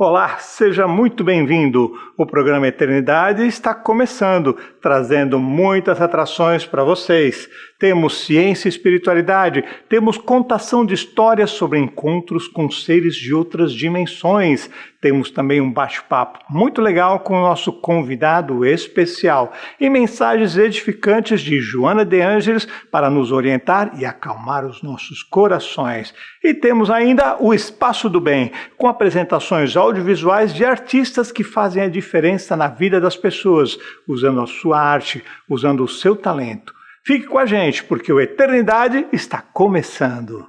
Olá, seja muito bem-vindo. O programa Eternidade está começando, trazendo muitas atrações para vocês. Temos ciência e espiritualidade, temos contação de histórias sobre encontros com seres de outras dimensões. Temos também um bate-papo muito legal com o nosso convidado especial e mensagens edificantes de Joana de Ângeles para nos orientar e acalmar os nossos corações. E temos ainda o Espaço do Bem, com apresentações audiovisuais de artistas que fazem a diferença na vida das pessoas, usando a sua arte, usando o seu talento. Fique com a gente, porque o Eternidade está começando.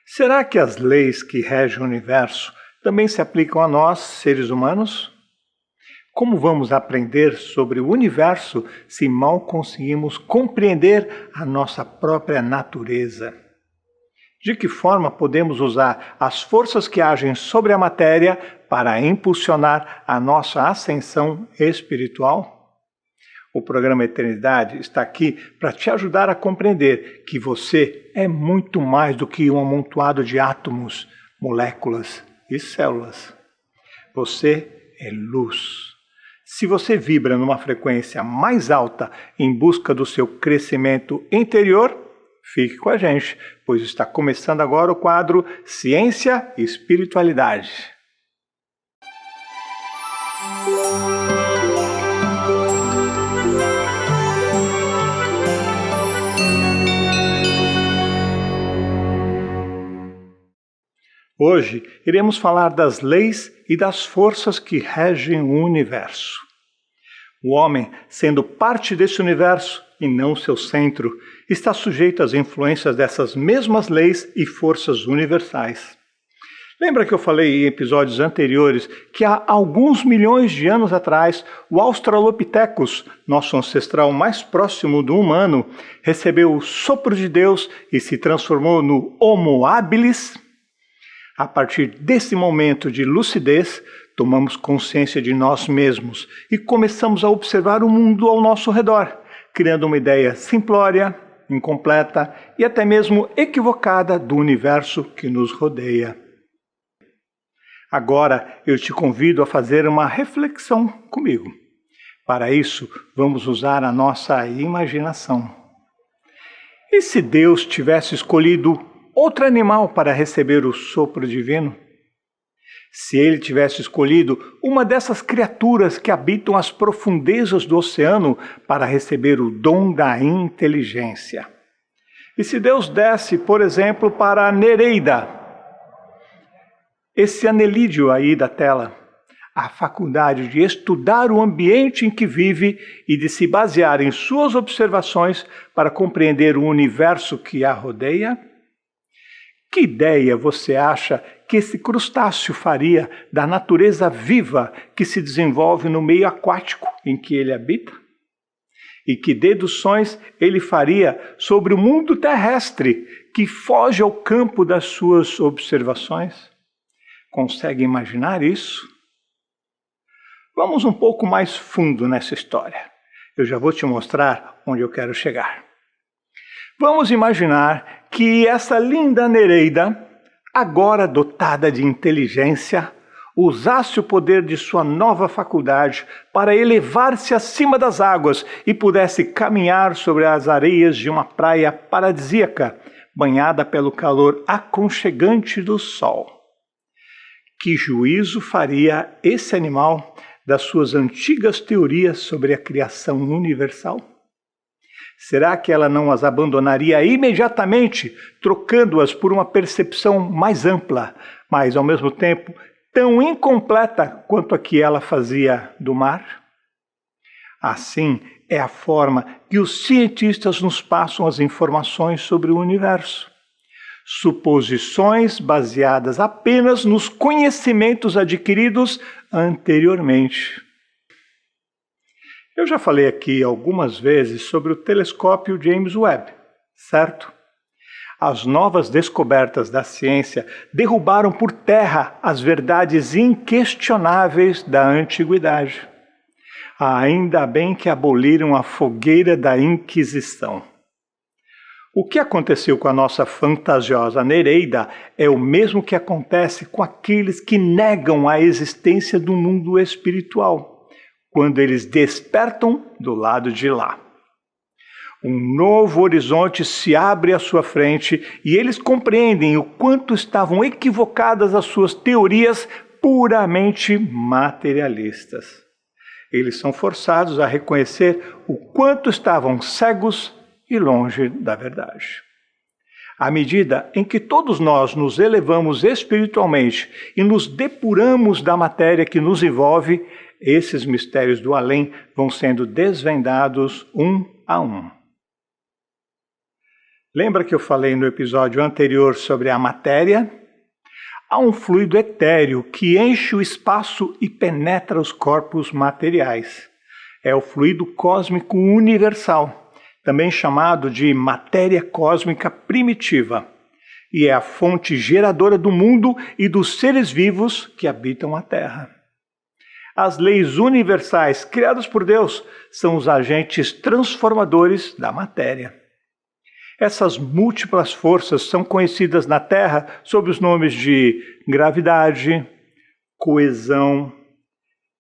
Será que as leis que regem o universo também se aplicam a nós, seres humanos? Como vamos aprender sobre o universo se mal conseguimos compreender a nossa própria natureza? De que forma podemos usar as forças que agem sobre a matéria para impulsionar a nossa ascensão espiritual? O programa Eternidade está aqui para te ajudar a compreender que você é muito mais do que um amontoado de átomos, moléculas e células. Você é luz. Se você vibra numa frequência mais alta em busca do seu crescimento interior, fique com a gente, pois está começando agora o quadro Ciência e Espiritualidade. Hoje iremos falar das leis e das forças que regem o universo. O homem, sendo parte desse universo e não seu centro, está sujeito às influências dessas mesmas leis e forças universais. Lembra que eu falei em episódios anteriores que há alguns milhões de anos atrás, o Australopithecus, nosso ancestral mais próximo do humano, recebeu o sopro de Deus e se transformou no Homo habilis? A partir desse momento de lucidez, tomamos consciência de nós mesmos e começamos a observar o mundo ao nosso redor, criando uma ideia simplória, incompleta e até mesmo equivocada do universo que nos rodeia. Agora eu te convido a fazer uma reflexão comigo. Para isso, vamos usar a nossa imaginação. E se Deus tivesse escolhido outro animal para receber o sopro divino? Se ele tivesse escolhido uma dessas criaturas que habitam as profundezas do oceano para receber o dom da inteligência? E se Deus desse, por exemplo, para a Nereida, esse anelídeo aí da tela, a faculdade de estudar o ambiente em que vive e de se basear em suas observações para compreender o universo que a rodeia? Que ideia você acha que esse crustáceo faria da natureza viva que se desenvolve no meio aquático em que ele habita? E que deduções ele faria sobre o mundo terrestre que foge ao campo das suas observações? Consegue imaginar isso? Vamos um pouco mais fundo nessa história. Eu já vou te mostrar onde eu quero chegar. Vamos imaginar que essa linda Nereida, agora dotada de inteligência, usasse o poder de sua nova faculdade para elevar-se acima das águas e pudesse caminhar sobre as areias de uma praia paradisíaca, banhada pelo calor aconchegante do sol. Que juízo faria esse animal das suas antigas teorias sobre a criação universal? Será que ela não as abandonaria imediatamente, trocando-as por uma percepção mais ampla, mas ao mesmo tempo tão incompleta quanto a que ela fazia do mar? Assim é a forma que os cientistas nos passam as informações sobre o universo. Suposições baseadas apenas nos conhecimentos adquiridos anteriormente. Eu já falei aqui algumas vezes sobre o telescópio James Webb, certo? As novas descobertas da ciência derrubaram por terra as verdades inquestionáveis da antiguidade. Ainda bem que aboliram a fogueira da Inquisição. O que aconteceu com a nossa fantasiosa Nereida é o mesmo que acontece com aqueles que negam a existência do mundo espiritual, quando eles despertam do lado de lá. Um novo horizonte se abre à sua frente e eles compreendem o quanto estavam equivocadas as suas teorias puramente materialistas. Eles são forçados a reconhecer o quanto estavam cegos e longe da verdade. À medida em que todos nós nos elevamos espiritualmente e nos depuramos da matéria que nos envolve, esses mistérios do além vão sendo desvendados um a um. Lembra que eu falei no episódio anterior sobre a matéria? Há um fluido etéreo que enche o espaço e penetra os corpos materiais. É o fluido cósmico universal, também chamado de matéria cósmica primitiva, e é a fonte geradora do mundo e dos seres vivos que habitam a Terra. As leis universais criadas por Deus são os agentes transformadores da matéria. Essas múltiplas forças são conhecidas na Terra sob os nomes de gravidade, coesão,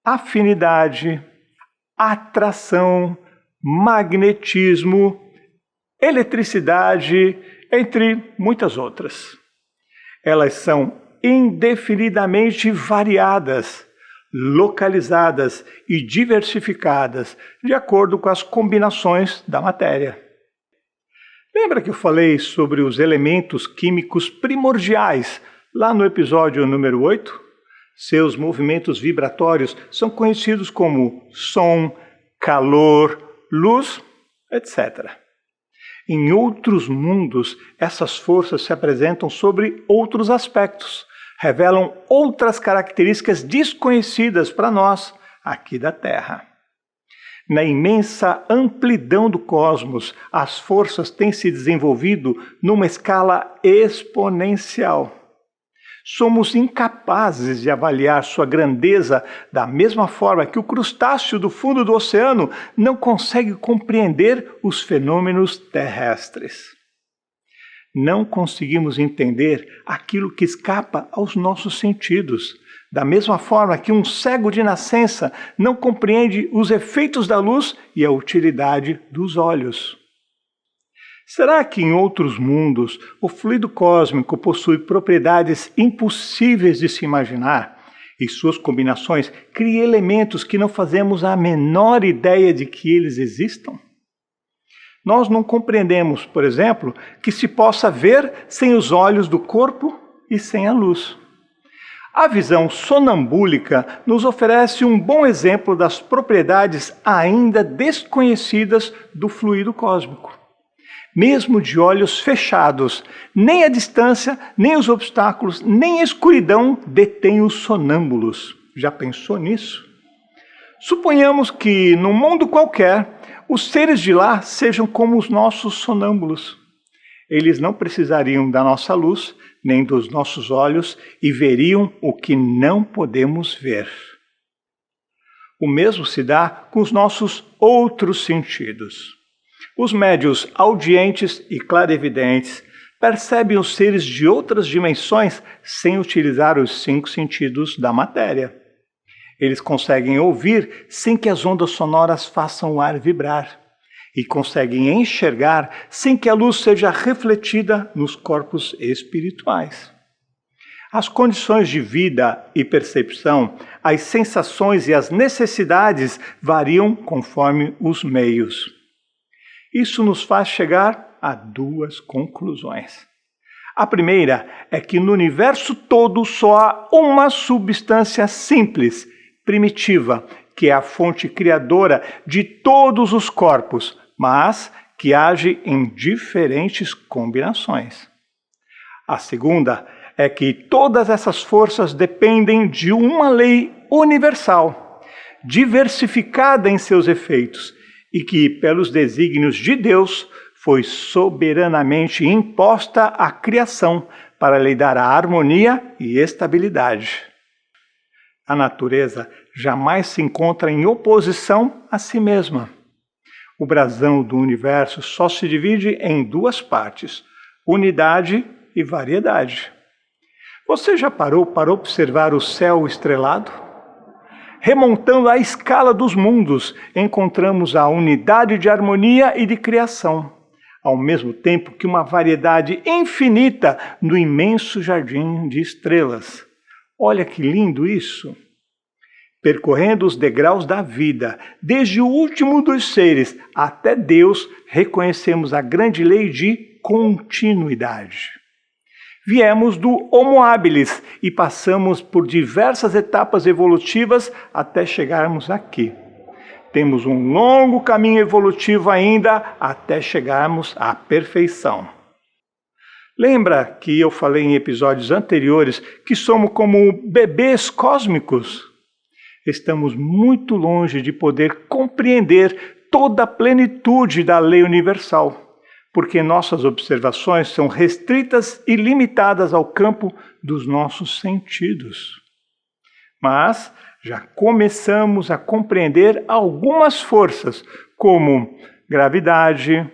afinidade, atração, magnetismo, eletricidade, entre muitas outras. Elas são indefinidamente variadas, localizadas e diversificadas de acordo com as combinações da matéria. Lembra que eu falei sobre os elementos químicos primordiais lá no episódio número 8? Seus movimentos vibratórios são conhecidos como som, calor, luz, etc. Em outros mundos, essas forças se apresentam sobre outros aspectos, revelam outras características desconhecidas para nós aqui da Terra. Na imensa amplidão do cosmos, as forças têm se desenvolvido numa escala exponencial. Somos incapazes de avaliar sua grandeza da mesma forma que o crustáceo do fundo do oceano não consegue compreender os fenômenos terrestres. Não conseguimos entender aquilo que escapa aos nossos sentidos, da mesma forma que um cego de nascença não compreende os efeitos da luz e a utilidade dos olhos. Será que em outros mundos o fluido cósmico possui propriedades impossíveis de se imaginar e suas combinações criam elementos que não fazemos a menor ideia de que eles existam? Nós não compreendemos, por exemplo, que se possa ver sem os olhos do corpo e sem a luz. A visão sonambúlica nos oferece um bom exemplo das propriedades ainda desconhecidas do fluido cósmico. Mesmo de olhos fechados, nem a distância, nem os obstáculos, nem a escuridão detêm os sonâmbulos. Já pensou nisso? Suponhamos que, num mundo qualquer, os seres de lá sejam como os nossos sonâmbulos. Eles não precisariam da nossa luz, nem dos nossos olhos, e veriam o que não podemos ver. O mesmo se dá com os nossos outros sentidos. Os médiuns audientes e clarividentes percebem os seres de outras dimensões sem utilizar os 5 sentidos da matéria. Eles conseguem ouvir sem que as ondas sonoras façam o ar vibrar. E conseguem enxergar sem que a luz seja refletida nos corpos espirituais. As condições de vida e percepção, as sensações e as necessidades variam conforme os meios. Isso nos faz chegar a 2 conclusões. A primeira é que no universo todo só há uma substância simples, primitiva, que é a fonte criadora de todos os corpos, mas que age em diferentes combinações. A segunda é que todas essas forças dependem de uma lei universal, diversificada em seus efeitos, e que, pelos desígnios de Deus, foi soberanamente imposta à criação para lhe dar a harmonia e estabilidade. A natureza jamais se encontra em oposição a si mesma. O brasão do universo só se divide em duas partes: unidade e variedade. Você já parou para observar o céu estrelado? Remontando a escala dos mundos, encontramos a unidade de harmonia e de criação, ao mesmo tempo que uma variedade infinita no imenso jardim de estrelas. Olha que lindo isso! Percorrendo os degraus da vida, desde o último dos seres até Deus, reconhecemos a grande lei de continuidade. Viemos do Homo habilis e passamos por diversas etapas evolutivas até chegarmos aqui. Temos um longo caminho evolutivo ainda até chegarmos à perfeição. Lembra que eu falei em episódios anteriores que somos como bebês cósmicos? Estamos muito longe de poder compreender toda a plenitude da lei universal, porque nossas observações são restritas e limitadas ao campo dos nossos sentidos. Mas já começamos a compreender algumas forças, como gravidade,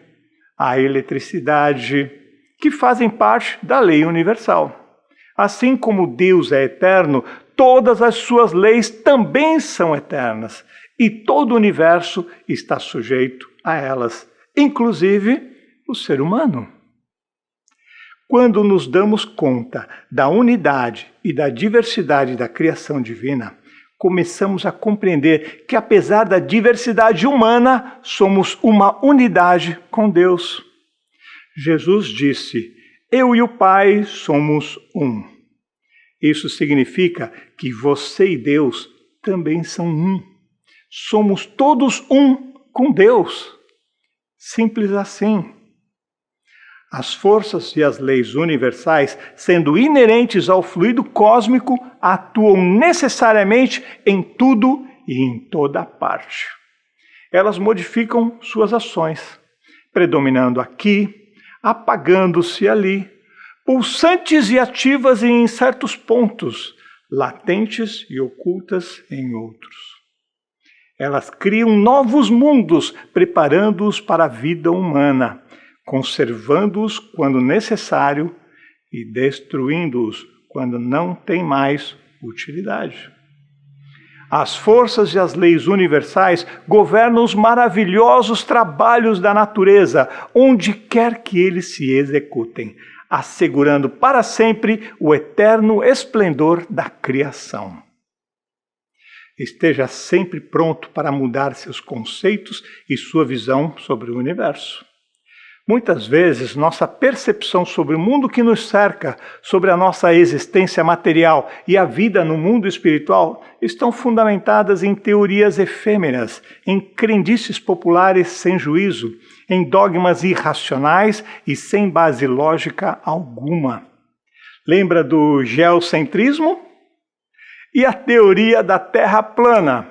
a eletricidade, que fazem parte da lei universal. Assim como Deus é eterno, todas as suas leis também são eternas, e todo o universo está sujeito a elas, inclusive o ser humano. Quando nos damos conta da unidade e da diversidade da criação divina, começamos a compreender que, apesar da diversidade humana, somos uma unidade com Deus. Jesus disse: "Eu e o Pai somos um." Isso significa que você e Deus também são um. Somos todos um com Deus. Simples assim. As forças e as leis universais, sendo inerentes ao fluido cósmico, atuam necessariamente em tudo e em toda parte. Elas modificam suas ações, predominando aqui, apagando-se ali, pulsantes e ativas em certos pontos, latentes e ocultas em outros. Elas criam novos mundos, preparando-os para a vida humana, conservando-os quando necessário e destruindo-os quando não tem mais utilidade. As forças e as leis universais governam os maravilhosos trabalhos da natureza, onde quer que eles se executem, assegurando para sempre o eterno esplendor da criação. Esteja sempre pronto para mudar seus conceitos e sua visão sobre o universo. Muitas vezes, nossa percepção sobre o mundo que nos cerca, sobre a nossa existência material e a vida no mundo espiritual, estão fundamentadas em teorias efêmeras, em crendices populares sem juízo, em dogmas irracionais e sem base lógica alguma. Lembra do geocentrismo? E a teoria da Terra plana?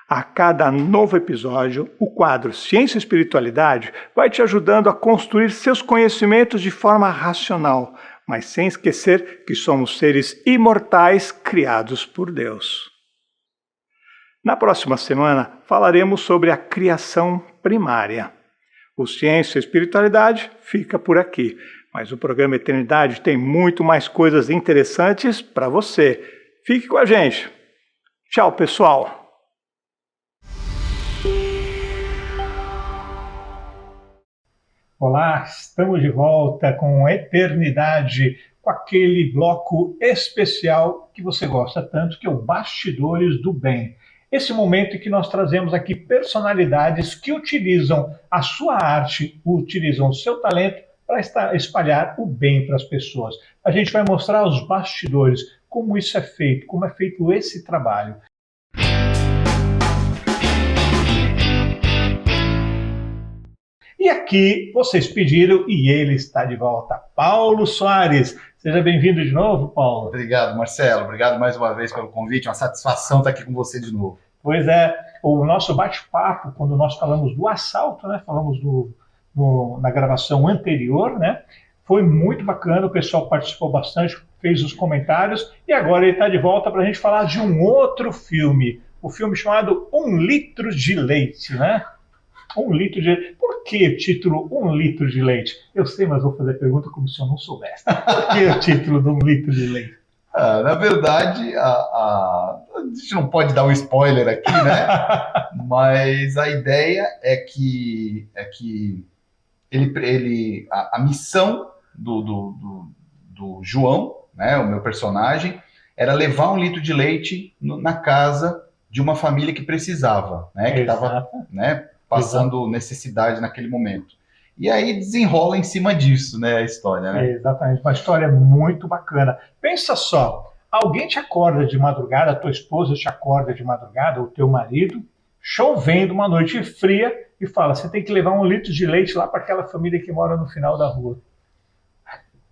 A cada novo episódio, o quadro Ciência e Espiritualidade vai te ajudando a construir seus conhecimentos de forma racional, mas sem esquecer que somos seres imortais criados por Deus. Na próxima semana, falaremos sobre a criação primária. O Ciência e Espiritualidade fica por aqui, mas o programa Eternidade tem muito mais coisas interessantes para você. Fique com a gente. Tchau, pessoal! Olá, estamos de volta com Eternidade, com aquele bloco especial que você gosta tanto, que é o Bastidores do Bem. Esse momento em que nós trazemos aqui personalidades que utilizam a sua arte, utilizam o seu talento para espalhar o bem para as pessoas. A gente vai mostrar os bastidores, como isso é feito, como é feito esse trabalho. E aqui vocês pediram e ele está de volta. Paulo Soares. Seja bem-vindo de novo, Paulo. Obrigado, Marcelo. Obrigado mais uma vez pelo convite. Uma satisfação estar aqui com você de novo. Pois é, o nosso bate-papo, quando nós falamos do assalto, né, falamos na gravação anterior, né, Foi muito bacana, o pessoal participou bastante, fez os comentários, e agora ele está de volta para a gente falar de um outro filme, o filme chamado Um Litro de Leite, né? Um litro de leite. Por que o título Um Litro de Leite? Eu sei, mas vou fazer a pergunta como se eu não soubesse. Por que o título de Um Litro de Leite? Na verdade, a gente não pode dar um spoiler aqui, né? Mas a ideia é que a missão do João, né, o meu personagem, era levar um litro de leite na casa de uma família que precisava, né, que estava, né, passando necessidade naquele momento. E aí desenrola em cima disso, né, a história, né? Exatamente, uma história muito bacana. Pensa só, alguém te acorda de madrugada, a tua esposa te acorda de madrugada, o teu marido, chovendo, uma noite fria, e fala, você tem que levar um litro de leite lá para aquela família que mora no final da rua.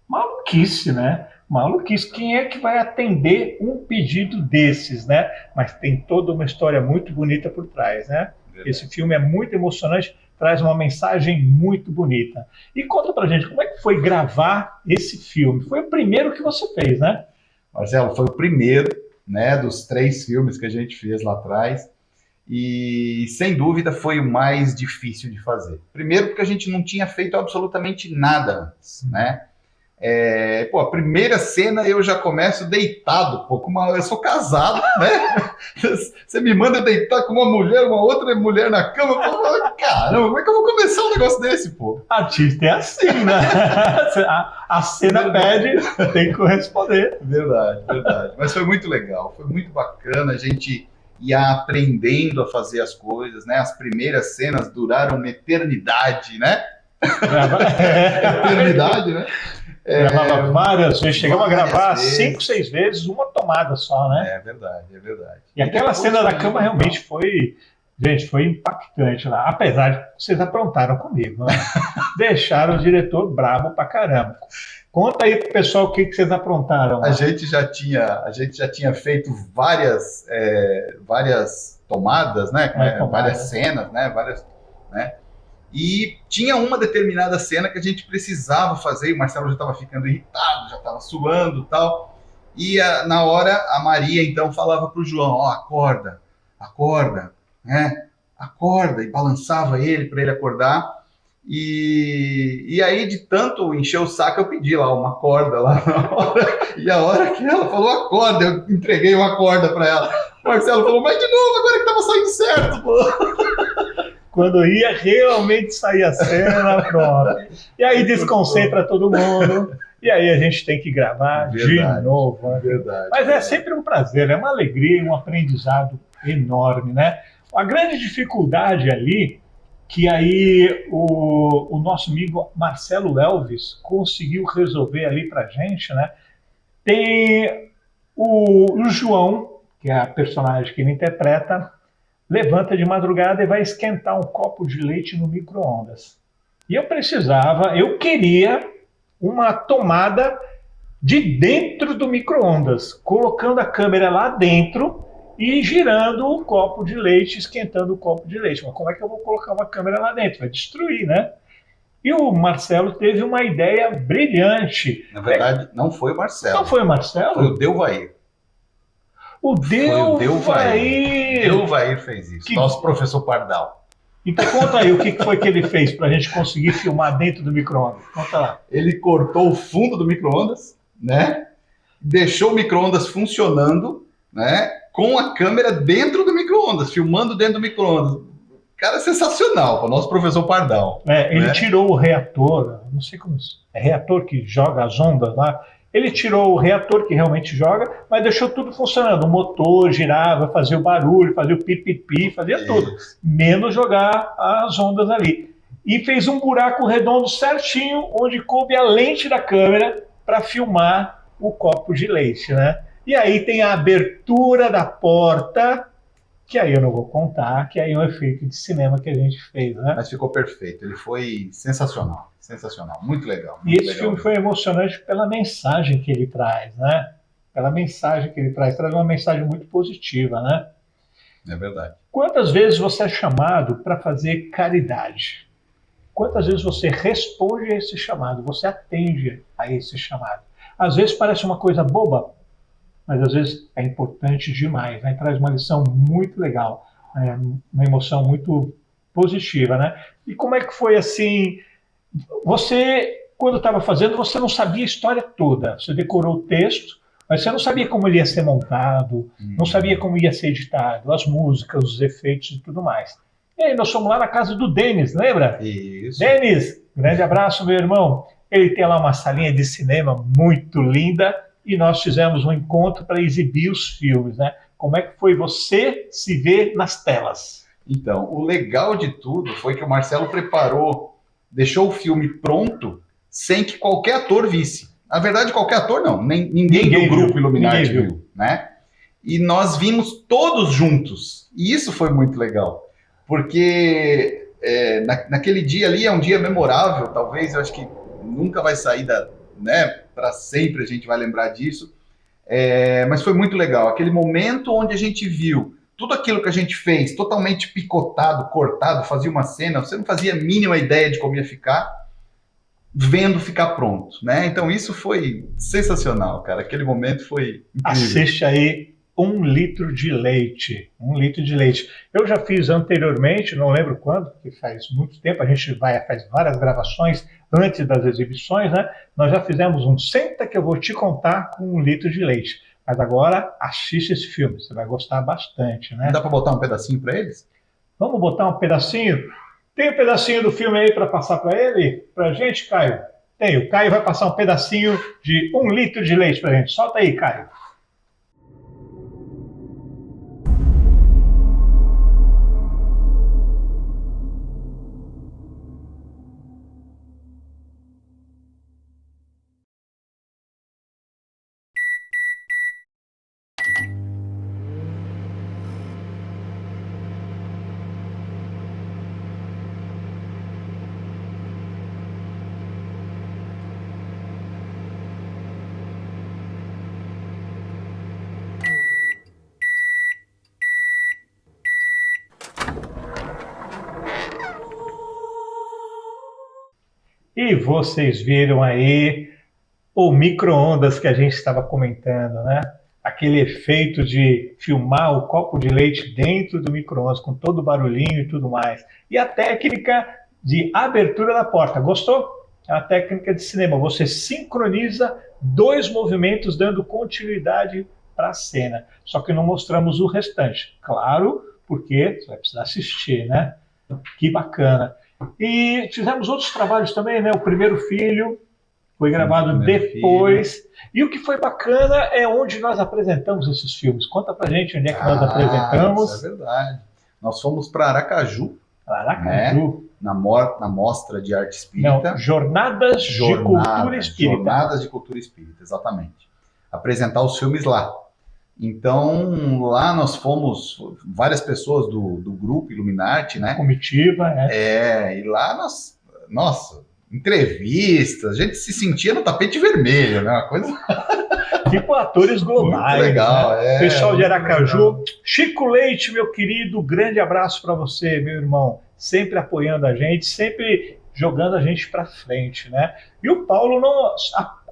Maluquice, né? Maluquice. Quem é que vai atender um pedido desses, né? Mas tem toda uma história muito bonita por trás, né? Esse filme é muito emocionante, traz uma mensagem muito bonita. E conta pra gente, como é que foi gravar esse filme? Foi o primeiro que você fez, né? Marcelo, foi o primeiro, né, dos 3 filmes que a gente fez lá atrás. E, sem dúvida, foi o mais difícil de fazer. Primeiro porque a gente não tinha feito absolutamente nada antes, né? A primeira cena eu já começo deitado, pô, eu sou casado, né? Você me manda deitar com uma outra mulher na cama, pô, caramba, como é que eu vou começar um negócio desse, pô? Artista é assim, né? A cena pede, tem que corresponder. Verdade. Mas foi muito legal, foi muito bacana, a gente ia aprendendo a fazer as coisas, né? As primeiras cenas duraram uma eternidade, né? Eternidade, né? Gravava várias vezes, chegamos a gravar 5, 6 vezes, uma tomada só, né? É verdade. E aquela cena da cama realmente foi, gente, foi impactante lá. Apesar de que vocês aprontaram comigo, né? Deixaram o diretor brabo pra caramba. Conta aí pro pessoal o que vocês aprontaram. A gente já tinha feito várias tomadas, né? Várias cenas, né? Né? E tinha uma determinada cena que a gente precisava fazer, e o Marcelo já estava ficando irritado, já estava suando e tal. E na hora a Maria então falava para o João, ó, acorda, né? Acorda, e balançava ele para ele acordar. E aí, de tanto encher o saco, eu pedi lá uma corda lá na hora. E a hora que ela falou acorda, eu entreguei uma corda para ela. O Marcelo falou, mas de novo, agora que tava saindo certo, pô. Quando ia realmente sair a cena, pronto. E aí desconcentra todo mundo. E aí a gente tem que gravar de novo. Né? Verdade. Mas é sempre um prazer, é uma alegria e um aprendizado enorme, né? A grande dificuldade ali, que aí o nosso amigo Marcelo Elvis conseguiu resolver ali pra gente, né? Tem o João, que é a personagem que ele interpreta, levanta de madrugada e vai esquentar um copo de leite no micro-ondas. E eu queria uma tomada de dentro do micro-ondas, colocando a câmera lá dentro e girando o copo de leite, esquentando o copo de leite. Mas como é que eu vou colocar uma câmera lá dentro? Vai destruir, né? E o Marcelo teve uma ideia brilhante. Na verdade, não foi o Marcelo. Não foi o Marcelo? Foi o Delvair. O Delvair. Delvair fez isso. Nosso professor Pardal. Então conta aí o que foi que ele fez para a gente conseguir filmar dentro do micro-ondas. Conta lá. Ele cortou o fundo do micro-ondas, né? Deixou o micro-ondas funcionando, né? Com a câmera dentro do micro-ondas, filmando dentro do micro-ondas. Cara, sensacional, o nosso professor Pardal. Ele tirou o reator, não sei como é reator que joga as ondas lá. Ele tirou o reator que realmente joga, mas deixou tudo funcionando. O motor girava, fazia o barulho, fazia o pipipi, fazia tudo. Menos jogar as ondas ali. E fez um buraco redondo certinho, onde coube a lente da câmera para filmar o copo de leite, né? E aí tem a abertura da porta, que aí eu não vou contar, que aí é um efeito de cinema que a gente fez, né? Mas ficou perfeito, ele foi sensacional. Sensacional, muito legal. E esse filme foi emocionante pela mensagem que ele traz, né? Pela mensagem que ele traz uma mensagem muito positiva, né? É verdade. Quantas vezes você é chamado para fazer caridade? quantas vezes você responde a esse chamado, você atende a esse chamado. Às vezes parece uma coisa boba, mas às vezes é importante demais, né? Traz uma lição muito legal, uma emoção muito positiva, né? E como é que foi assim? Você, quando estava fazendo, você não sabia a história toda. Você decorou o texto, mas você não sabia como ele ia ser montado, não sabia como ia ser editado, as músicas, os efeitos e tudo mais. E aí nós fomos lá na casa do Denis, lembra? Isso. Denis, grande abraço, meu irmão. Ele tem lá uma salinha de cinema muito linda e nós fizemos um encontro para exibir os filmes, né? Como é que foi você se ver nas telas? Então, o legal de tudo foi que o Marcelo preparou, deixou o filme pronto sem que qualquer ator visse. Na verdade, qualquer ator não, ninguém do grupo Illuminati viu, né? E nós vimos todos juntos. E isso foi muito legal. Porque naquele dia ali é um dia memorável, talvez, eu acho que nunca vai sair né, para sempre a gente vai lembrar disso. Mas foi muito legal. Aquele momento onde a gente viu tudo aquilo que a gente fez, totalmente picotado, cortado, fazia uma cena, você não fazia a mínima ideia de como ia ficar, vendo ficar pronto, né? Então isso foi sensacional, cara. Aquele momento foi incrível. Assiste aí 1 litro de leite. 1 litro de leite. Eu já fiz anteriormente, não lembro quando, porque faz muito tempo, a gente faz várias gravações antes das exibições, né? Nós já fizemos um Senta que eu vou te contar com 1 litro de leite. Mas agora assiste esse filme, você vai gostar bastante, né? Dá para botar um pedacinho para eles? Vamos botar um pedacinho? Tem um pedacinho do filme aí para passar para ele? Para a gente, Caio? Tem. O Caio vai passar um pedacinho de 1 litro de leite para a gente. Solta aí, Caio. E vocês viram aí o micro-ondas que a gente estava comentando, né? Aquele efeito de filmar o copo de leite dentro do micro-ondas, com todo o barulhinho e tudo mais. E a técnica de abertura da porta. Gostou? É uma técnica de cinema. Você sincroniza 2 movimentos, dando continuidade para a cena. Só que não mostramos o restante. Claro, porque você vai precisar assistir, né? Que bacana. E fizemos outros trabalhos também, né? O Primeiro Filho foi gravado depois. E o que foi bacana é onde nós apresentamos esses filmes. Conta pra gente onde é que nós apresentamos. Isso é verdade. Nós fomos para Aracaju. Aracaju. Né? Na Mostra de Arte Espírita. Não, Jornadas de Cultura Espírita. Jornadas de Cultura Espírita, exatamente. Apresentar os filmes lá. Então, lá nós fomos, várias pessoas do grupo Illuminati, né? Comitiva, né? E lá nós, nossa, entrevistas, a gente se sentia no tapete vermelho, né? Uma coisa... Tipo atores globais. Muito legal, né? Pessoal de Aracaju. Chico Leite, meu querido, grande abraço para você, meu irmão. Sempre apoiando a gente, sempre jogando a gente para frente, né? E o Paulo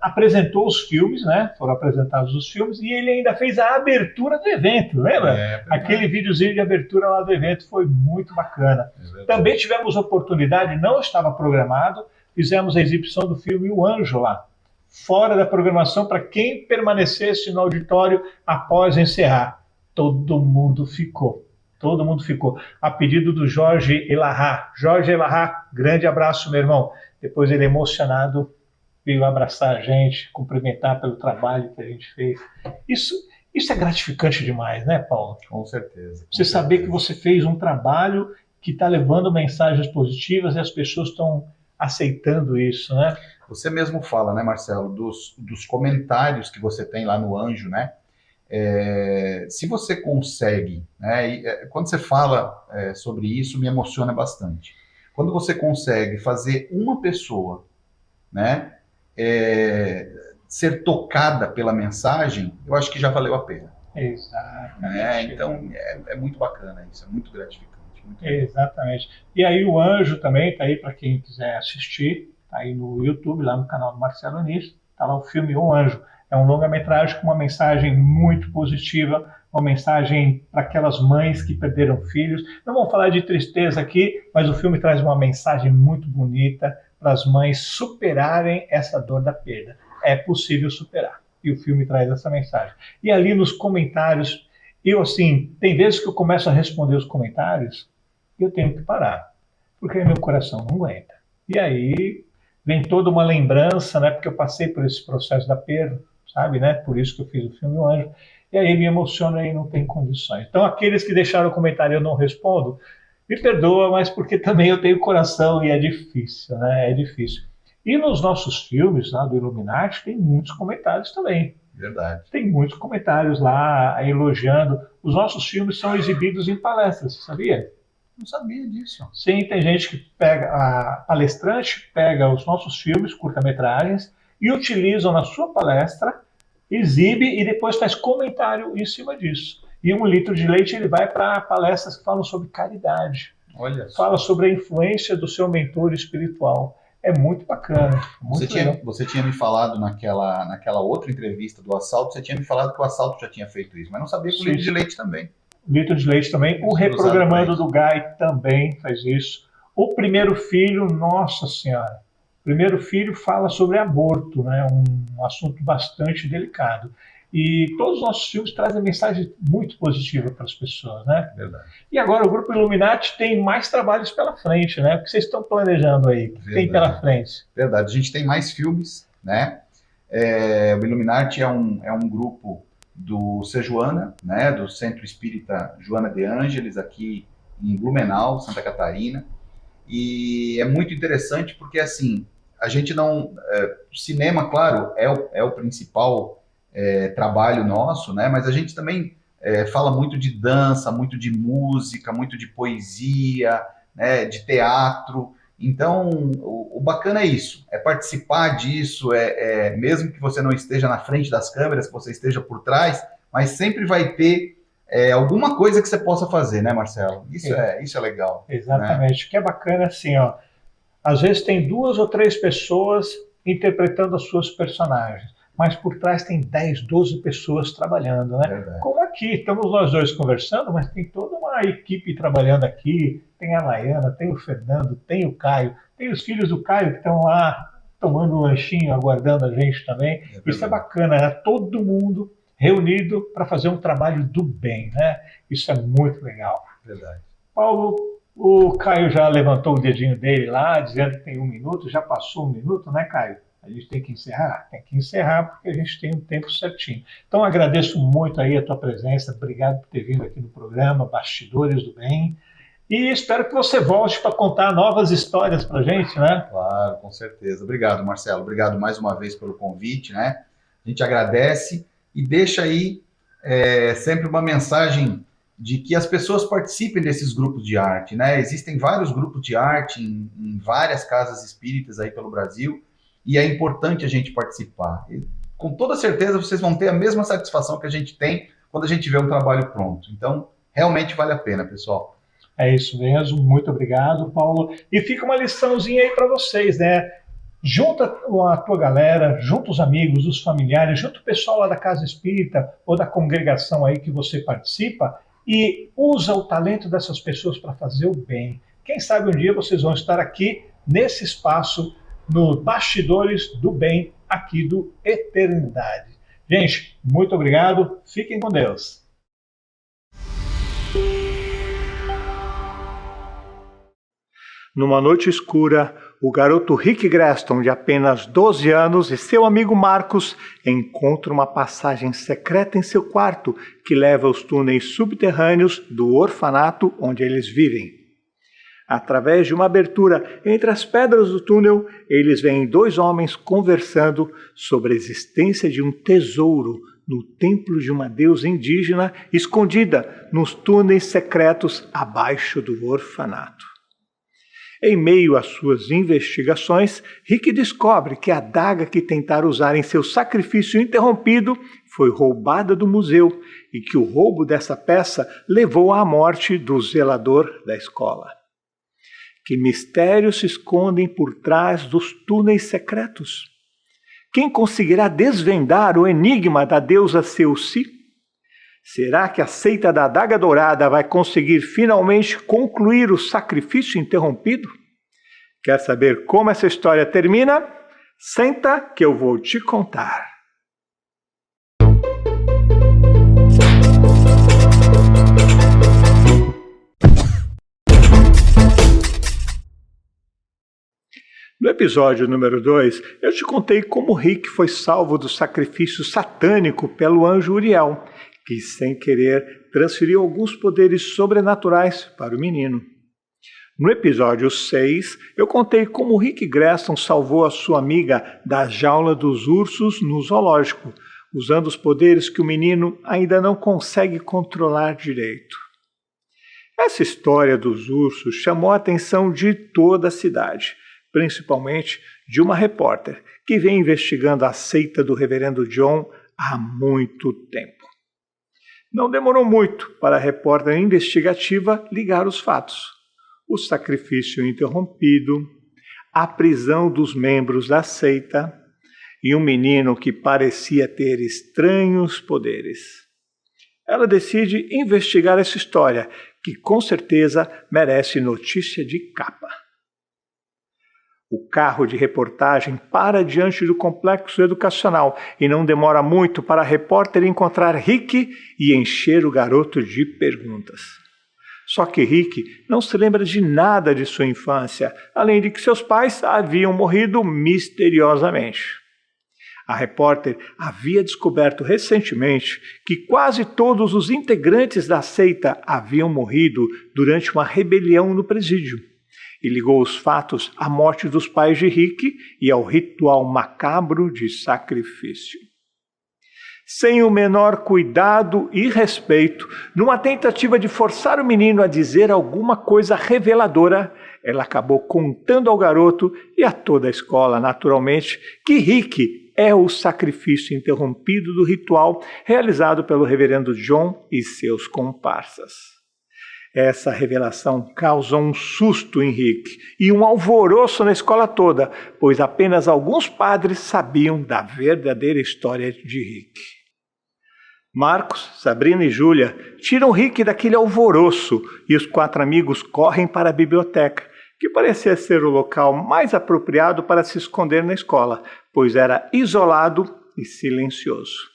apresentou os filmes, né? Foram apresentados os filmes e ele ainda fez a abertura do evento, lembra? Aquele videozinho de abertura lá do evento foi muito bacana. Também tivemos oportunidade, não estava programado, fizemos a exibição do filme O Anjo lá, fora da programação, para quem permanecesse no auditório após encerrar. Todo mundo ficou. Todo mundo ficou. A pedido do Jorge Elahá. Jorge Elahá, grande abraço, meu irmão. Depois ele emocionado veio abraçar a gente, cumprimentar pelo trabalho que a gente fez. Isso é gratificante demais, né, Paulo? Com certeza. Você saber que você fez um trabalho que está levando mensagens positivas e as pessoas estão aceitando isso, né? Você mesmo fala, né, Marcelo, dos comentários que você tem lá no Anjo, né? Se você consegue, né, quando você fala sobre isso, me emociona bastante. Quando você consegue fazer uma pessoa, né, ser tocada pela mensagem, eu acho que já valeu a pena. Exato. Então, é muito bacana isso, é muito gratificante. Muito legal. Exatamente. E aí o Anjo também está aí para quem quiser assistir, está aí no YouTube, lá no canal do Marcelo Nis, está lá o filme O Anjo. É um longa-metragem com uma mensagem muito positiva, uma mensagem para aquelas mães que perderam filhos. Não vamos falar de tristeza aqui, mas o filme traz uma mensagem muito bonita para as mães superarem essa dor da perda. É possível superar. E o filme traz essa mensagem. E ali nos comentários, eu assim, tem vezes que eu começo a responder os comentários e eu tenho que parar, porque meu coração não aguenta. E aí vem toda uma lembrança, né, porque eu passei por esse processo da perda, sabe, né, por isso que eu fiz o filme O Anjo, e aí me emociona e não tem condições. Então aqueles que deixaram o comentário e eu não respondo, me perdoa, mas porque também eu tenho coração e é difícil, né, é difícil. E nos nossos filmes, lá do Illuminati, tem muitos comentários também. Verdade. Tem muitos comentários lá elogiando. Os nossos filmes são exibidos em palestras, sabia? Não sabia disso. Sim, tem gente que pega, a palestrante pega os nossos filmes, curta-metragens, e utilizam na sua palestra, exibe e depois faz comentário em cima disso. E 1 litro de leite ele vai para palestras que falam sobre caridade. Olha só. Fala sobre a influência do seu mentor espiritual. É muito bacana. Muito legal. Você tinha me falado naquela outra entrevista do assalto, você tinha me falado que o assalto já tinha feito isso, mas não sabia que o litro de leite também. Litro de leite também. O Reprogramando do Gai também faz isso. O Primeiro Filho, nossa senhora. O Primeiro Filho fala sobre aborto, né? Um assunto bastante delicado. E todos os nossos filmes trazem mensagem muito positiva para as pessoas, né? Verdade. E agora o Grupo Illuminati tem mais trabalhos pela frente, né? O que vocês estão planejando aí? O que tem pela frente? Verdade. A gente tem mais filmes, né? O Illuminati é um grupo do Sejuana, né? Do Centro Espírita Joana de Ângeles, aqui em Blumenau, Santa Catarina. E é muito interessante porque, assim, a gente não... o cinema, claro, é o principal trabalho nosso, né? Mas a gente também fala muito de dança, muito de música, muito de poesia, né? De teatro. Então, o bacana é isso, é participar disso, mesmo que você não esteja na frente das câmeras, que você esteja por trás, mas sempre vai ter alguma coisa que você possa fazer, né, Marcelo? Isso é legal. Exatamente. Né? O que é bacana, assim, ó, às vezes tem 2 ou 3 pessoas interpretando as suas personagens, mas por trás tem 10, 12 pessoas trabalhando, né? Verdade. Como aqui, estamos nós dois conversando, mas tem toda uma equipe trabalhando aqui, tem a Laiana, tem o Fernando, tem o Caio, tem os filhos do Caio que estão lá tomando um lanchinho, aguardando a gente também. Isso é bacana, né? Todo mundo reunido para fazer um trabalho do bem, né? Isso é muito legal. Verdade. Paulo, o Caio já levantou o dedinho dele lá, dizendo que tem 1 minuto, já passou 1 minuto, né, Caio? A gente tem que encerrar? Tem que encerrar porque a gente tem um tempo certinho. Então agradeço muito aí a tua presença, obrigado por ter vindo aqui no programa Bastidores do Bem, e espero que você volte para contar novas histórias para a gente, né? Claro, com certeza. Obrigado, Marcelo, obrigado mais uma vez pelo convite, né? A gente agradece e deixa aí sempre uma mensagem de que as pessoas participem desses grupos de arte, né? Existem vários grupos de arte em várias casas espíritas aí pelo Brasil, e é importante a gente participar. E, com toda certeza vocês vão ter a mesma satisfação que a gente tem quando a gente vê um trabalho pronto. Então, realmente vale a pena, pessoal. É isso mesmo, muito obrigado, Paulo. E fica uma liçãozinha aí para vocês, né? Junta a tua galera, junta os amigos, os familiares, junta o pessoal lá da Casa Espírita ou da congregação aí que você participa e usa o talento dessas pessoas para fazer o bem. Quem sabe um dia vocês vão estar aqui nesse espaço, no Bastidores do Bem, aqui do Eternidade. Gente, muito obrigado, fiquem com Deus. Numa noite escura, o garoto Rick Greston, de apenas 12 anos, e seu amigo Marcos encontram uma passagem secreta em seu quarto que leva aos túneis subterrâneos do orfanato onde eles vivem. Através de uma abertura entre as pedras do túnel, eles veem 2 homens conversando sobre a existência de um tesouro no templo de uma deusa indígena escondida nos túneis secretos abaixo do orfanato. Em meio às suas investigações, Rick descobre que a adaga que tentara usar em seu sacrifício interrompido foi roubada do museu e que o roubo dessa peça levou à morte do zelador da escola. Que mistérios se escondem por trás dos túneis secretos? Quem conseguirá desvendar o enigma da deusa Seuci? Será que a seita da Adaga Dourada vai conseguir finalmente concluir o sacrifício interrompido? Quer saber como essa história termina? Senta que eu vou te contar. No episódio número 2, eu te contei como Rick foi salvo do sacrifício satânico pelo anjo Uriel, que, sem querer, transferiu alguns poderes sobrenaturais para o menino. No episódio 6, eu contei como Rick Greston salvou a sua amiga da jaula dos ursos no zoológico, usando os poderes que o menino ainda não consegue controlar direito. Essa história dos ursos chamou a atenção de toda a cidade, principalmente de uma repórter que vem investigando a seita do reverendo John há muito tempo. Não demorou muito para a repórter investigativa ligar os fatos: o sacrifício interrompido, a prisão dos membros da seita e um menino que parecia ter estranhos poderes. Ela decide investigar essa história, que com certeza merece notícia de capa. O carro de reportagem para diante do complexo educacional e não demora muito para a repórter encontrar Rick e encher o garoto de perguntas. Só que Rick não se lembra de nada de sua infância, além de que seus pais haviam morrido misteriosamente. A repórter havia descoberto recentemente que quase todos os integrantes da seita haviam morrido durante uma rebelião no presídio, e ligou os fatos à morte dos pais de Rick e ao ritual macabro de sacrifício. Sem o menor cuidado e respeito, numa tentativa de forçar o menino a dizer alguma coisa reveladora, ela acabou contando ao garoto e a toda a escola, naturalmente, que Rick é o sacrifício interrompido do ritual realizado pelo reverendo John e seus comparsas. Essa revelação causou um susto em Rick e um alvoroço na escola toda, pois apenas alguns padres sabiam da verdadeira história de Rick. Marcos, Sabrina e Júlia tiram Rick daquele alvoroço e os 4 amigos correm para a biblioteca, que parecia ser o local mais apropriado para se esconder na escola, pois era isolado e silencioso.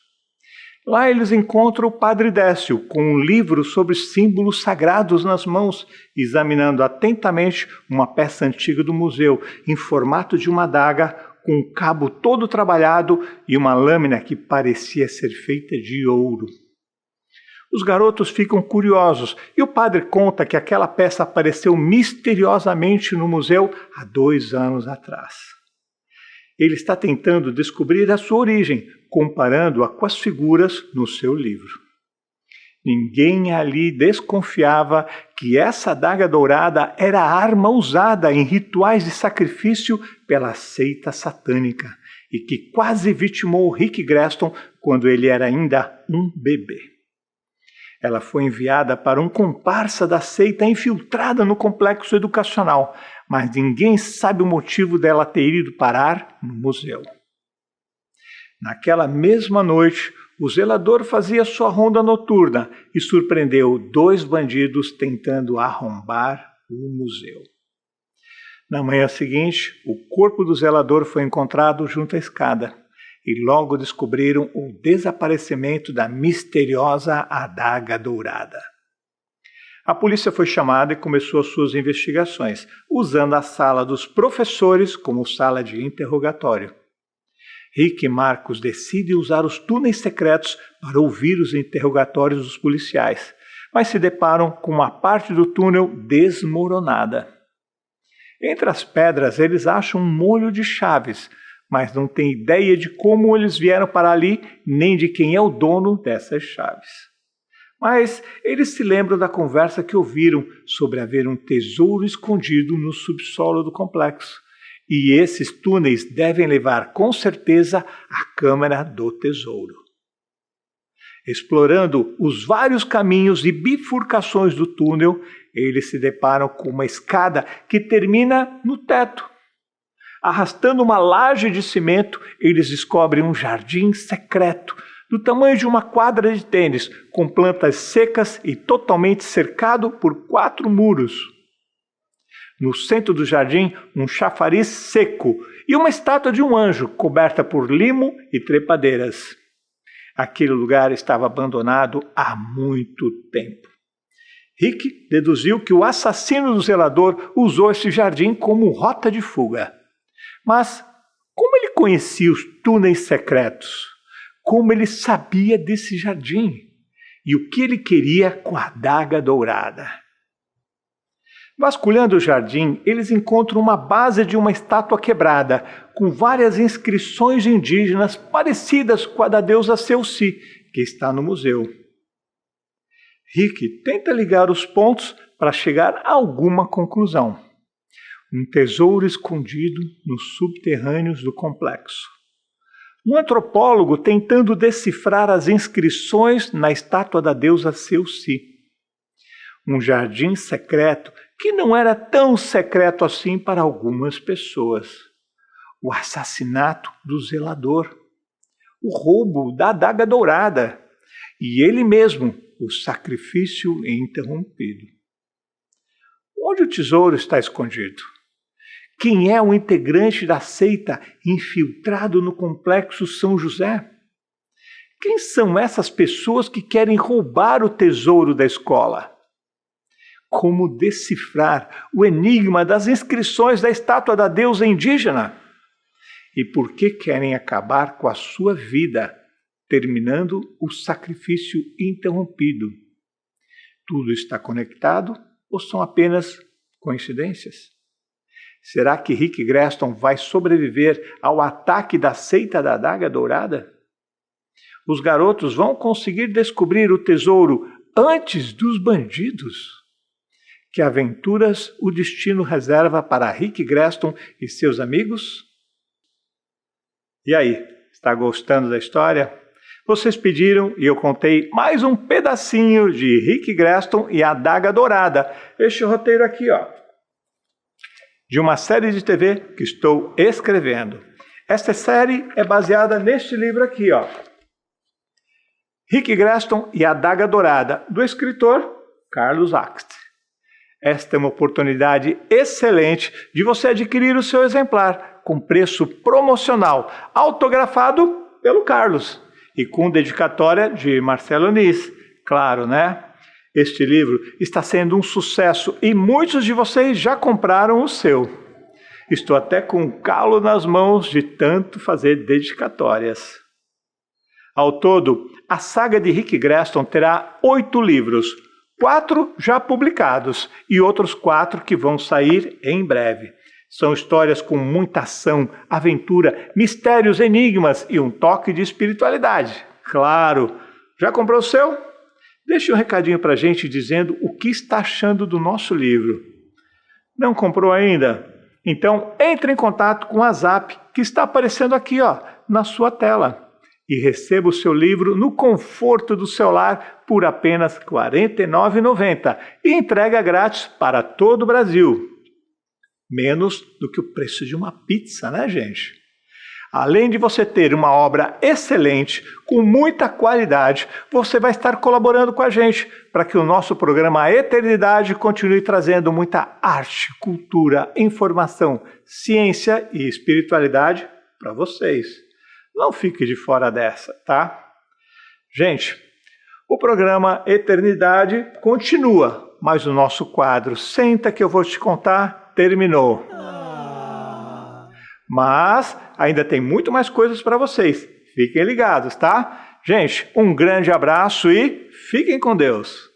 Lá eles encontram o Padre Décio, com um livro sobre símbolos sagrados nas mãos, examinando atentamente uma peça antiga do museu, em formato de uma adaga, com um cabo todo trabalhado e uma lâmina que parecia ser feita de ouro. Os garotos ficam curiosos e o padre conta que aquela peça apareceu misteriosamente no museu há 2 anos atrás. Ele está tentando descobrir a sua origem, comparando-a com as figuras no seu livro. Ninguém ali desconfiava que essa adaga dourada era a arma usada em rituais de sacrifício pela seita satânica e que quase vitimou Rick Greston quando ele era ainda um bebê. Ela foi enviada para um comparsa da seita infiltrada no complexo educacional, mas ninguém sabe o motivo dela ter ido parar no museu. Naquela mesma noite, o zelador fazia sua ronda noturna e surpreendeu 2 bandidos tentando arrombar o museu. Na manhã seguinte, o corpo do zelador foi encontrado junto à escada e logo descobriram o desaparecimento da misteriosa adaga dourada. A polícia foi chamada e começou as suas investigações, usando a sala dos professores como sala de interrogatório. Rick e Marcos decidem usar os túneis secretos para ouvir os interrogatórios dos policiais, mas se deparam com uma parte do túnel desmoronada. Entre as pedras, eles acham um molho de chaves, mas não têm ideia de como eles vieram para ali, nem de quem é o dono dessas chaves. Mas eles se lembram da conversa que ouviram sobre haver um tesouro escondido no subsolo do complexo. E esses túneis devem levar com certeza à Câmara do Tesouro. Explorando os vários caminhos e bifurcações do túnel, eles se deparam com uma escada que termina no teto. Arrastando uma laje de cimento, eles descobrem um jardim secreto, do tamanho de uma quadra de tênis, com plantas secas e totalmente cercado por 4 muros. No centro do jardim, um chafariz seco e uma estátua de um anjo coberta por limo e trepadeiras. Aquele lugar estava abandonado há muito tempo. Rick deduziu que o assassino do zelador usou esse jardim como rota de fuga. Mas como ele conhecia os túneis secretos? Como ele sabia desse jardim? E o que ele queria com a adaga dourada? Vasculhando o jardim, eles encontram uma base de uma estátua quebrada, com várias inscrições indígenas parecidas com a da deusa Seuci, que está no museu. Rick tenta ligar os pontos para chegar a alguma conclusão. Um tesouro escondido nos subterrâneos do complexo. Um antropólogo tentando decifrar as inscrições na estátua da deusa Seuci. Um jardim secreto que não era tão secreto assim para algumas pessoas. O assassinato do zelador. O roubo da adaga dourada. E ele mesmo, o sacrifício interrompido. Onde o tesouro está escondido? Quem é o integrante da seita infiltrado no complexo São José? Quem são essas pessoas que querem roubar o tesouro da escola? Como decifrar o enigma das inscrições da estátua da deusa indígena? E por que querem acabar com a sua vida, terminando o sacrifício interrompido? Tudo está conectado ou são apenas coincidências? Será que Rick Greston vai sobreviver ao ataque da seita da adaga dourada? Os garotos vão conseguir descobrir o tesouro antes dos bandidos? Que aventuras o destino reserva para Rick Greston e seus amigos? E aí, está gostando da história? Vocês pediram e eu contei mais um pedacinho de Rick Greston e a Adaga Dourada. Este roteiro aqui, ó, de uma série de TV que estou escrevendo. Esta série é baseada neste livro aqui, ó, Rick Greston e a Adaga Dourada, do escritor Carlos Axt. Esta é uma oportunidade excelente de você adquirir o seu exemplar com preço promocional, autografado pelo Carlos e com dedicatória de Marcelo Nis. Claro, né? Este livro está sendo um sucesso e muitos de vocês já compraram o seu. Estou até com um calo nas mãos de tanto fazer dedicatórias. Ao todo, a saga de Rick Greston terá 8 livros, 4 já publicados e outros 4 que vão sair em breve. São histórias com muita ação, aventura, mistérios, enigmas e um toque de espiritualidade. Claro! Já comprou o seu? Deixe um recadinho para a gente dizendo o que está achando do nosso livro. Não comprou ainda? Então entre em contato com o WhatsApp que está aparecendo aqui, ó, na sua tela. E receba o seu livro no conforto do seu lar por apenas R$ 49,90 e entrega grátis para todo o Brasil. Menos do que o preço de uma pizza, né, gente? Além de você ter uma obra excelente, com muita qualidade, você vai estar colaborando com a gente para que o nosso programa A Eternidade continue trazendo muita arte, cultura, informação, ciência e espiritualidade para vocês. Não fique de fora dessa, tá? Gente, o programa Eternidade continua, mas o nosso quadro Senta que eu vou te contar terminou. Mas ainda tem muito mais coisas para vocês. Fiquem ligados, tá? Gente, um grande abraço e fiquem com Deus.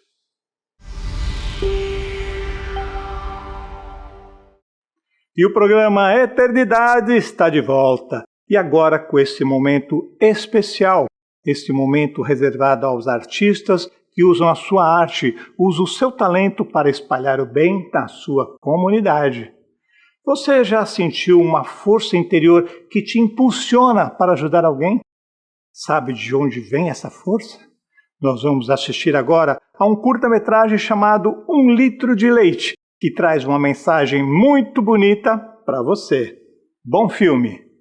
E o programa Eternidade está de volta. E agora com esse momento especial, esse momento reservado aos artistas que usam a sua arte, usam o seu talento para espalhar o bem na sua comunidade. Você já sentiu uma força interior que te impulsiona para ajudar alguém? Sabe de onde vem essa força? Nós vamos assistir agora a um curta-metragem chamado 1 litro de leite, que traz uma mensagem muito bonita para você. Bom filme!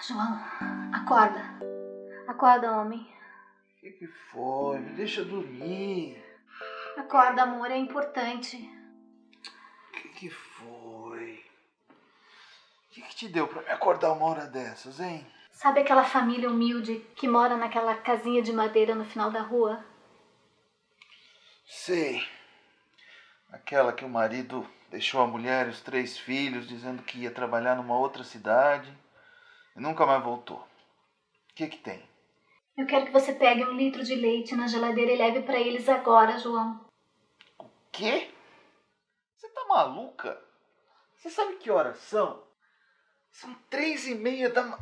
João, acorda. Acorda, homem. O que foi? Me deixa dormir. Acorda, amor, é importante. O que foi? O que te deu pra me acordar uma hora dessas, hein? Sabe aquela família humilde que mora naquela casinha de madeira no final da rua? Sei. Aquela que o marido deixou a mulher e os 3 filhos dizendo que ia trabalhar numa outra cidade e nunca mais voltou. O que tem? Eu quero que você pegue 1 litro de leite na geladeira e leve pra eles agora, João. O quê? Você tá maluca? Você sabe que horas são? São 3:30 da manhã.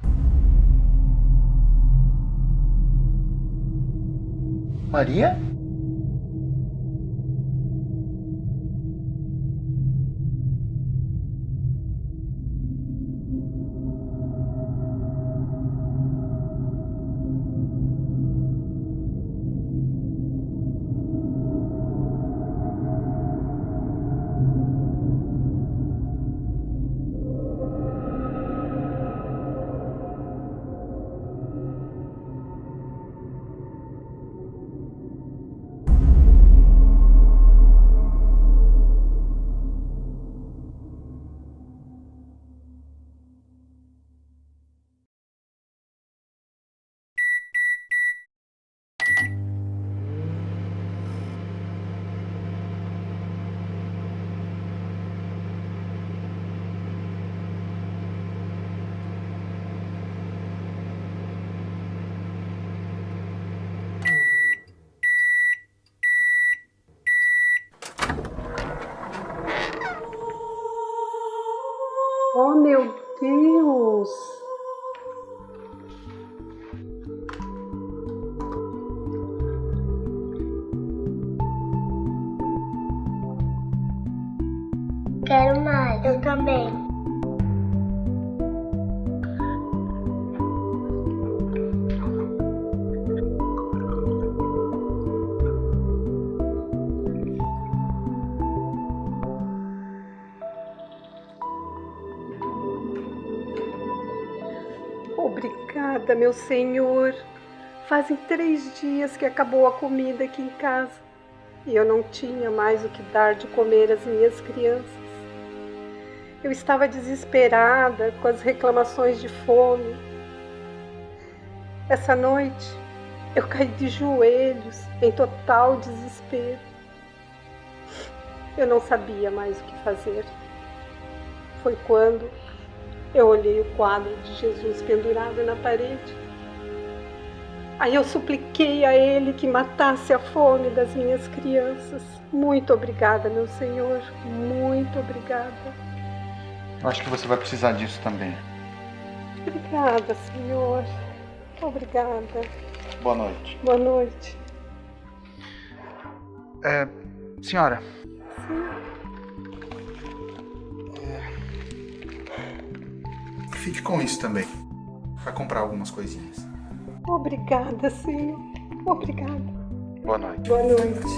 Maria? Oh, meu Deus! Quero mais. Eu também. Obrigada, meu Senhor. Fazem 3 dias que acabou a comida aqui em casa e eu não tinha mais o que dar de comer às minhas crianças. Eu estava desesperada com as reclamações de fome. Essa noite eu caí de joelhos em total desespero. Eu não sabia mais o que fazer. Foi quando eu olhei o quadro de Jesus pendurado na parede. Aí eu supliquei a Ele que matasse a fome das minhas crianças. Muito obrigada, meu Senhor. Muito obrigada. Eu acho que você vai precisar disso também. Obrigada, Senhor. Obrigada. Boa noite. Boa noite. Senhora. Fique com isso também. Vai comprar algumas coisinhas. Obrigada, Senhor. Obrigada. Boa noite. Boa noite.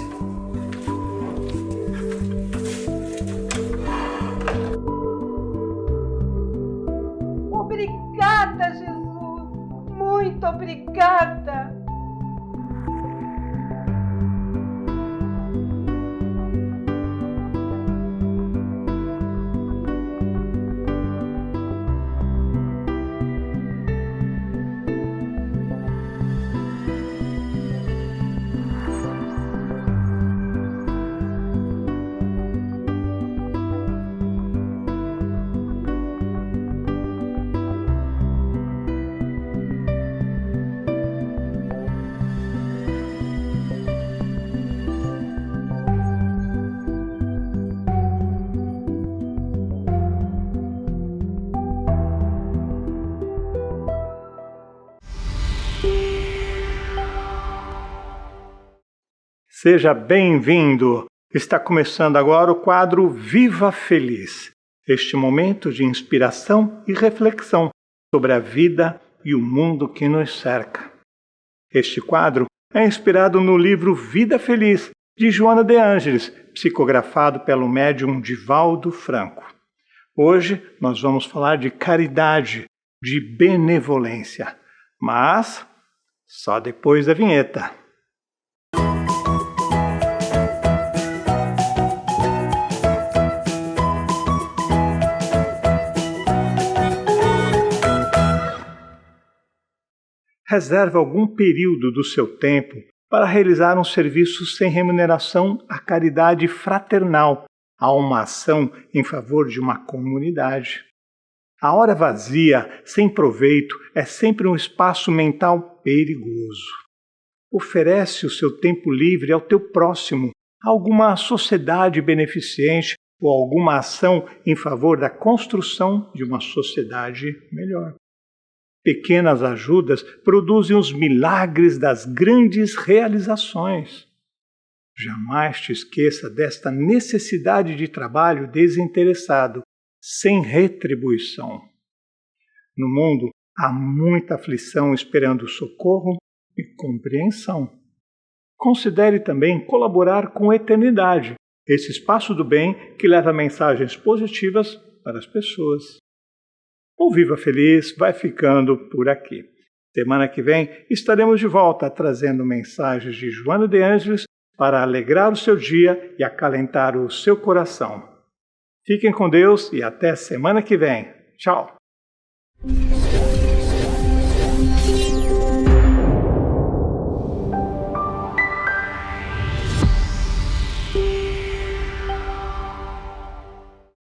Seja bem-vindo! Está começando agora o quadro Viva Feliz, este momento de inspiração e reflexão sobre a vida e o mundo que nos cerca. Este quadro é inspirado no livro Vida Feliz, de Joana de Ângeles, psicografado pelo médium Divaldo Franco. Hoje nós vamos falar de caridade, de benevolência, mas só depois da vinheta. Reserve algum período do seu tempo para realizar um serviço sem remuneração à caridade fraternal, a uma ação em favor de uma comunidade. A hora vazia, sem proveito, é sempre um espaço mental perigoso. Oferece o seu tempo livre ao teu próximo, a alguma sociedade beneficente ou alguma ação em favor da construção de uma sociedade melhor. Pequenas ajudas produzem os milagres das grandes realizações. Jamais te esqueça desta necessidade de trabalho desinteressado, sem retribuição. No mundo há muita aflição esperando socorro e compreensão. Considere também colaborar com a eternidade, esse espaço do bem que leva mensagens positivas para as pessoas. O Viva Feliz vai ficando por aqui. Semana que vem estaremos de volta trazendo mensagens de Joana de Ângeles para alegrar o seu dia e acalentar o seu coração. Fiquem com Deus e até semana que vem. Tchau!